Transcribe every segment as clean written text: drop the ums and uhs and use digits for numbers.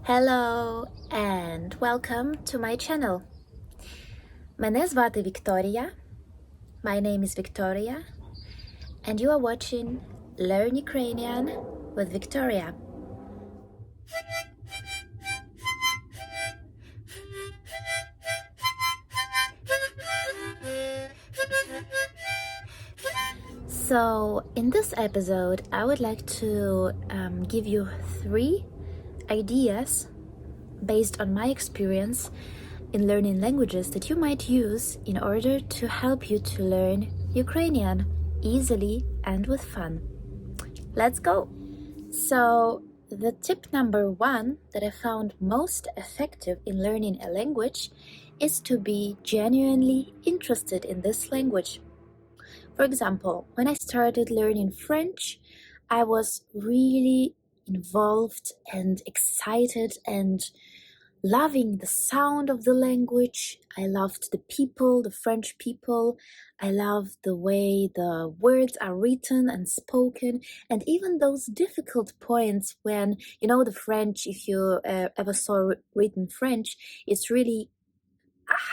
Hello and welcome to my channel. Мене звати Viktoriia. My name is Viktoriia and you are watching Learn Ukrainian with Viktoriia. So in this episode I would like to give you 3 ideas based on my experience in learning languages that you might use in order to help you to learn Ukrainian easily and with fun. Let's go! So the tip number 1 that I found most effective in learning a language is to be genuinely interested in this language. For example, when I started learning French, I was really involved and excited and loving the sound of the language. I loved the people, the French people. I loved the way the words are written and spoken, and even those difficult points when, the French, if you ever saw written French, it's really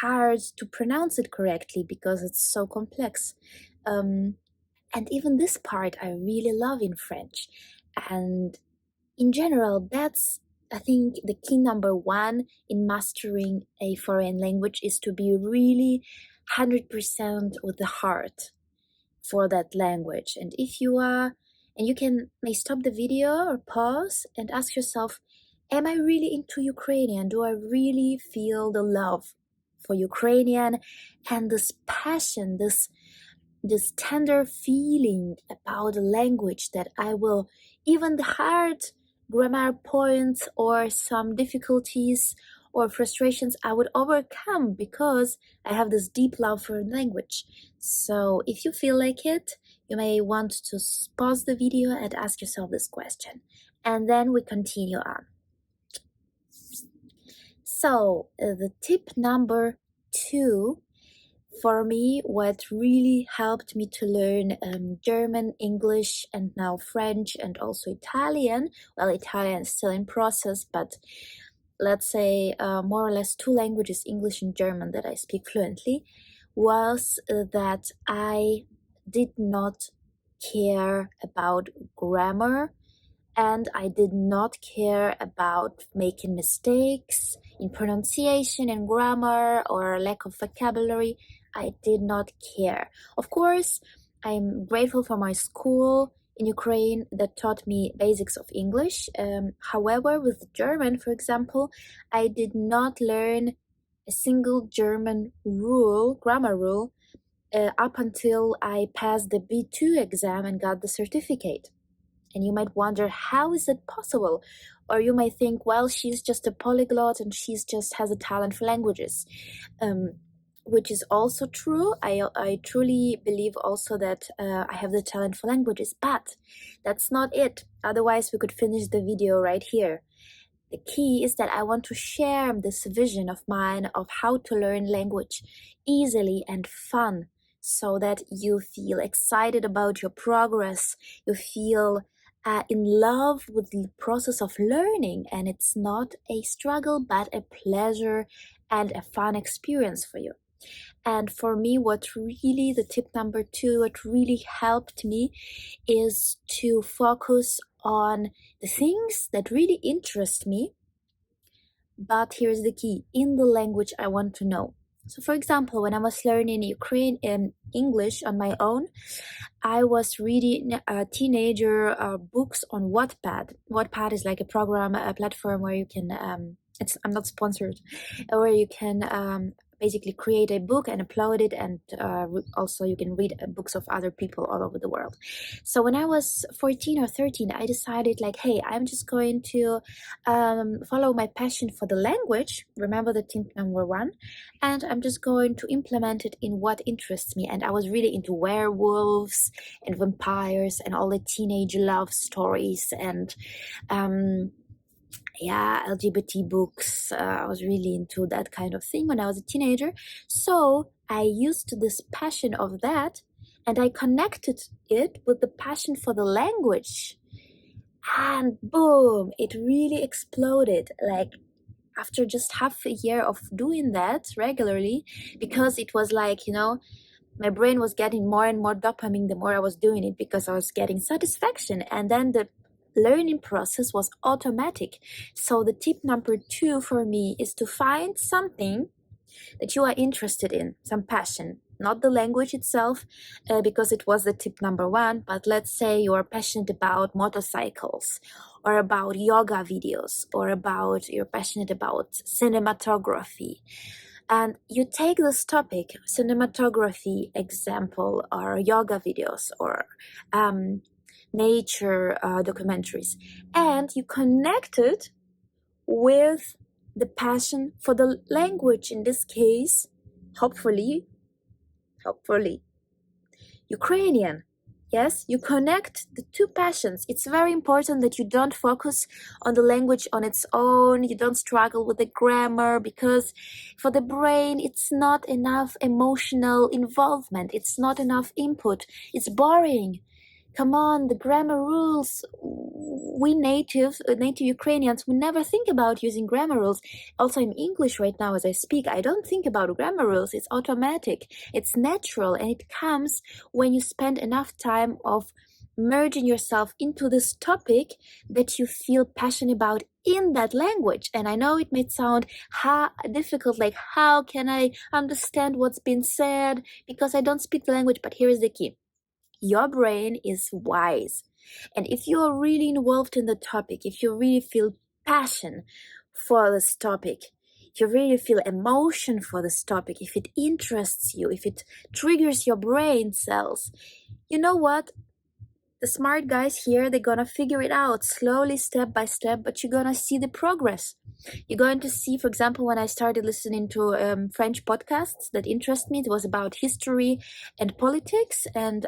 hard to pronounce it correctly because it's so complex. And even this part I really love in French. And in general, that's, I think, the key number 1 in mastering a foreign language is to be really 100% with the heart for that language. And if you are, and you may stop the video or pause and ask yourself, am I really into Ukrainian? Do I really feel the love for Ukrainian and this passion, this tender feeling about the language that I will, even the hard grammar points or some difficulties or frustrations I would overcome because I have this deep love for language. So if you feel like it, you may want to pause the video and ask yourself this question. And then we continue on. So the tip number 2, for me, what really helped me to learn German, English, and now French, and also Italian. Well, Italian is still in process, but let's say more or less 2 languages, English and German, that I speak fluently, was that I did not care about grammar, and I did not care about making mistakes in pronunciation and grammar or lack of vocabulary. I did not care. Of course, I'm grateful for my school in Ukraine that taught me basics of English. However, with German, for example, I did not learn a single German grammar rule, up until I passed the B2 exam and got the certificate. And you might wonder, how is it possible? Or you might think, well, she's just a polyglot and she's just has a talent for languages. Which is also true. I truly believe also that I have the talent for languages, but that's not it. Otherwise, we could finish the video right here. The key is that I want to share this vision of mine of how to learn language easily and fun, so that you feel excited about your progress, you feel in love with the process of learning, and it's not a struggle but a pleasure and a fun experience for you. And for me, the tip number 2, what really helped me is to focus on the things that really interest me. But here's the key, in the language I want to know. So for example, when I was learning Ukrainian English on my own, I was reading teenager books on Wattpad. Wattpad is like a platform where you can, I'm not sponsored, where you can basically create a book and upload it, and also you can read books of other people all over the world. So when I was 14 or 13, I decided like, hey, I'm just going to follow my passion for the language, remember the tip number 1, and I'm just going to implement it in what interests me. And I was really into werewolves and vampires and all the teenage love stories and LGBT books. I was really into that kind of thing when I was a teenager. So I used this passion of that and I connected it with the passion for the language. and boom, it really exploded. Like after just half a year of doing that regularly, because it was like, my brain was getting more and more dopamine the more I was doing it, because I was getting satisfaction, and then the learning process was automatic. So the tip number 2 for me is to find something that you are interested in, some passion, not the language itself, because it was the tip number 1, but let's say you are passionate about motorcycles or about yoga videos, or you're passionate about cinematography. And you take this topic, cinematography example, or yoga videos, or nature documentaries, and you connect it with the passion for the language, in this case, hopefully, Ukrainian. Yes, you connect the two passions. It's very important that you don't focus on the language on its own. You don't struggle with the grammar, because for the brain, it's not enough emotional involvement. It's not enough input. It's boring. Come on, the grammar rules. We native Ukrainians, we never think about using grammar rules. Also in English right now as I speak, I don't think about grammar rules. It's automatic, it's natural, and it comes when you spend enough time of merging yourself into this topic that you feel passionate about in that language. And I know it may sound difficult, like how can I understand what's been said because I don't speak the language, but here is the key. Your brain is wise. And if you are really involved in the topic, if you really feel passion for this topic, if you really feel emotion for this topic, if it interests you, if it triggers your brain cells, you know what? The smart guys here, they're gonna figure it out slowly, step by step, but you're gonna see the progress. You're going to see, for example, when I started listening to French podcasts that interest me, it was about history and politics and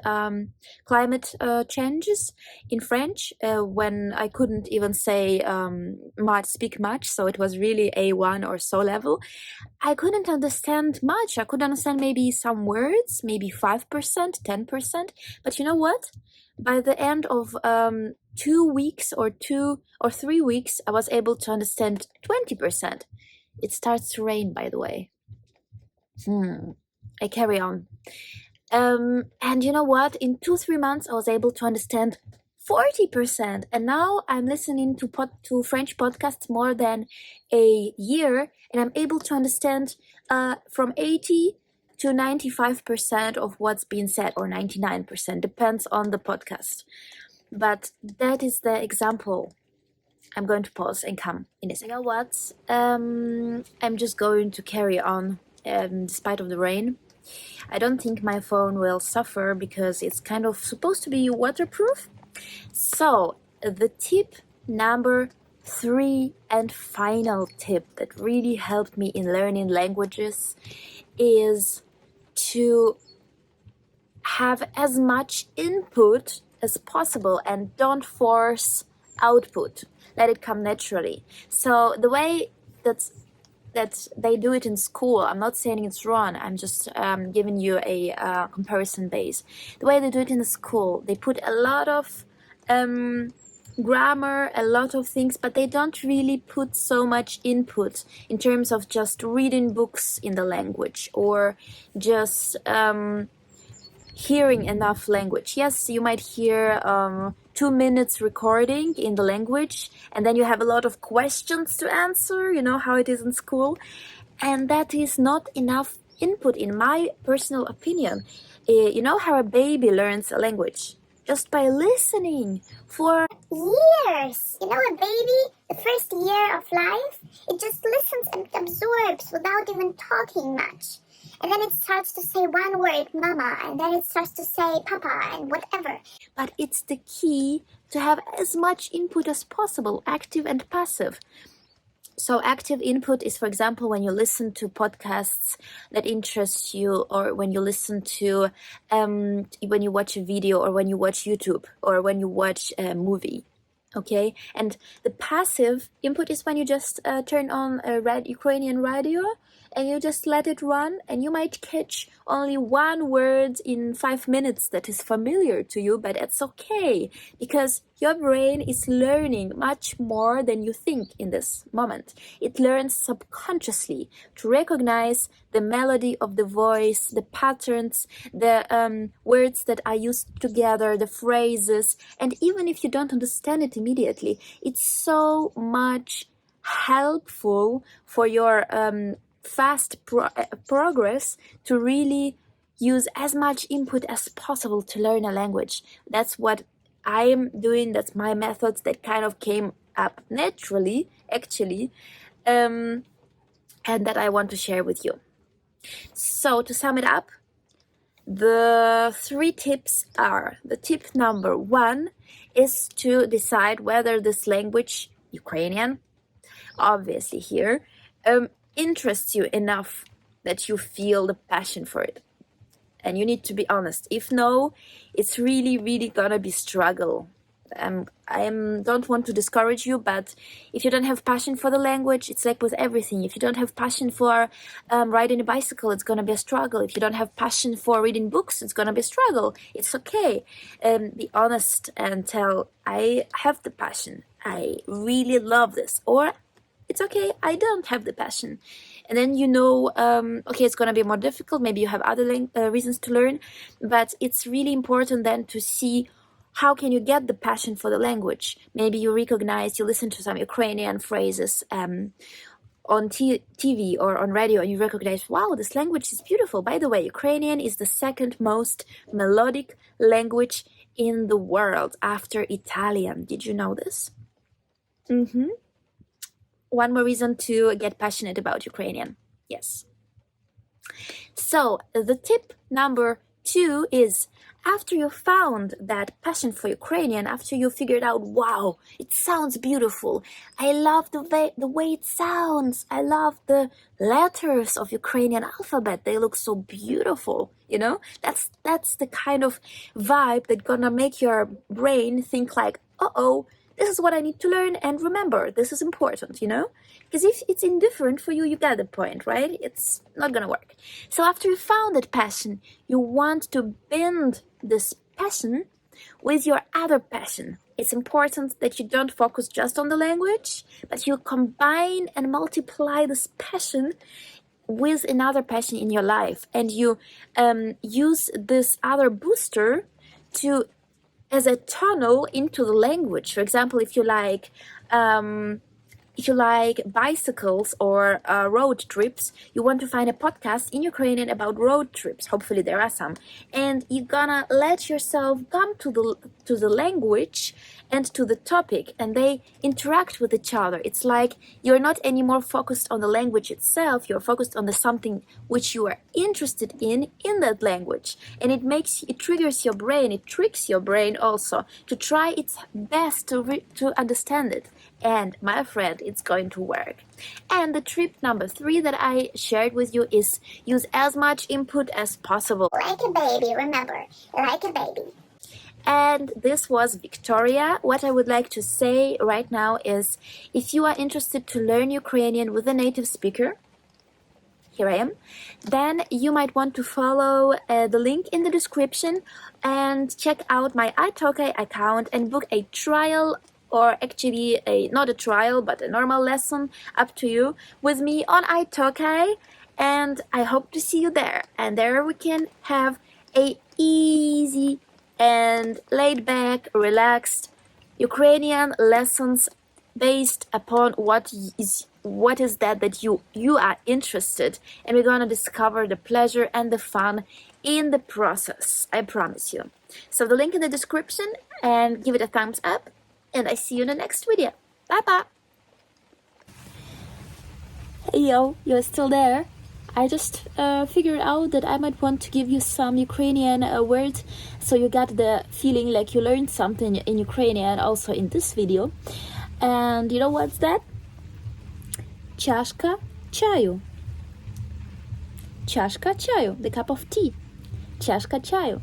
climate changes in French, when I couldn't even say speak much, so it was really A1 or so level. I couldn't understand much. I could understand maybe some words, maybe 5%, 10%, but you know what? By the end of 2 weeks or 3 weeks, I was able to understand 20%. It starts to rain, by the way. I carry on. And you know what? In 2-3 months, I was able to understand 40%. And now I'm listening to French podcasts more than a year, and I'm able to understand from 80 to 95% of what's being said, or 99%, depends on the podcast. But that is the example. I'm going to pause and come in a second. You know what? I'm just going to carry on despite of the rain. I don't think my phone will suffer because it's kind of supposed to be waterproof. So the tip number 3 and final tip that really helped me in learning languages is to have as much input as possible and don't force output. Let it come naturally. So the way that they do it in school, I'm not saying it's wrong, I'm just giving you a comparison base. The way they do it in the school, they put a lot of grammar, a lot of things, but they don't really put so much input in terms of just reading books in the language, or just hearing enough language. Yes, you might hear 2 minutes recording in the language, and then you have a lot of questions to answer, you know how it is in school, and that is not enough input, in my personal opinion. You know how a baby learns a language? Just by listening for years. You know, a baby, the first year of life, it just listens and absorbs without even talking much. And then it starts to say one word, mama, and then it starts to say papa and whatever. But it's the key to have as much input as possible, active and passive. So active input is, for example, when you listen to podcasts that interest you, or when you listen to, when you watch a video, or when you watch YouTube, or when you watch a movie. Okay, and the passive input is when you just turn on a Ukrainian radio and you just let it run, and you might catch only one word in 5 minutes that is familiar to you, but it's okay because your brain is learning much more than you think in this moment. It learns subconsciously to recognize the melody of the voice, the patterns, the words that are used together, the phrases, and even if you don't understand it immediately, it's so much helpful for your fast progress to really use as much input as possible to learn a language. That's what I am doing. That's my methods that kind of came up naturally, actually, and that I want to share with you. So to sum it up, the 3 tips are: the tip number 1 is to decide whether this language, Ukrainian, obviously here, interests you enough that you feel the passion for it. And you need to be honest. If no, it's really, really gonna be struggle. I don't want to discourage you, but if you don't have passion for the language, it's like with everything. If you don't have passion for riding a bicycle, it's gonna be a struggle. If you don't have passion for reading books, it's gonna be a struggle. It's okay. Be honest and tell, I have the passion. I really love this. Or it's okay, I don't have the passion. And then okay, it's going to be more difficult. Maybe you have other reasons to learn, but it's really important then to see how can you get the passion for the language. Maybe you listen to some Ukrainian phrases on TV or on radio, and you recognize, wow, this language is beautiful. By the way, Ukrainian is the second most melodic language in the world after Italian. Did you know this? One more reason to get passionate about Ukrainian. Yes. So the tip number 2 is, after you found that passion for Ukrainian, after you figured out, wow, it sounds beautiful, I love the way it sounds, I love the letters of Ukrainian alphabet, they look so beautiful, that's the kind of vibe that's gonna make your brain think like, this is what I need to learn, and remember, this is important, Because if it's indifferent for you, you get the point, right? It's not gonna work. So after you found that passion, you want to bend this passion with your other passion. It's important that you don't focus just on the language, but you combine and multiply this passion with another passion in your life, and you use this other booster as a tunnel into the language. For example, if you like bicycles or road trips, you want to find a podcast in Ukrainian about road trips. Hopefully there are some, and you're gonna let yourself come to the language and to the topic, and they interact with each other. It's like you're not anymore focused on the language itself, you're focused on the something which you are interested in that language, and it triggers your brain, it tricks your brain also to try its best to understand it. And my friend, it's going to work. And the tip number 3 that I shared with you is use as much input as possible. Like a baby, remember, like a baby. And this was Viktoriia. What I would like to say right now is, if you are interested to learn Ukrainian with a native speaker, here I am, then you might want to follow the link in the description and check out my iTalki account and book a trial, or actually not a trial but a normal lesson, up to you, with me on iTalki, and I hope to see you there. And there we can have a easy and laid back, relaxed Ukrainian lessons based upon what is that you are interested, and we're gonna discover the pleasure and the fun in the process, I promise you. So the link in the description, and give it a thumbs up, and I see you in the next video. Bye bye. Hey yo, you're still there? I just figured out that I might want to give you some Ukrainian words, so you got the feeling like you learned something in Ukrainian also in this video. And you know what's that? Чашка чаю. Чашка чаю, the cup of tea. Чашка чаю.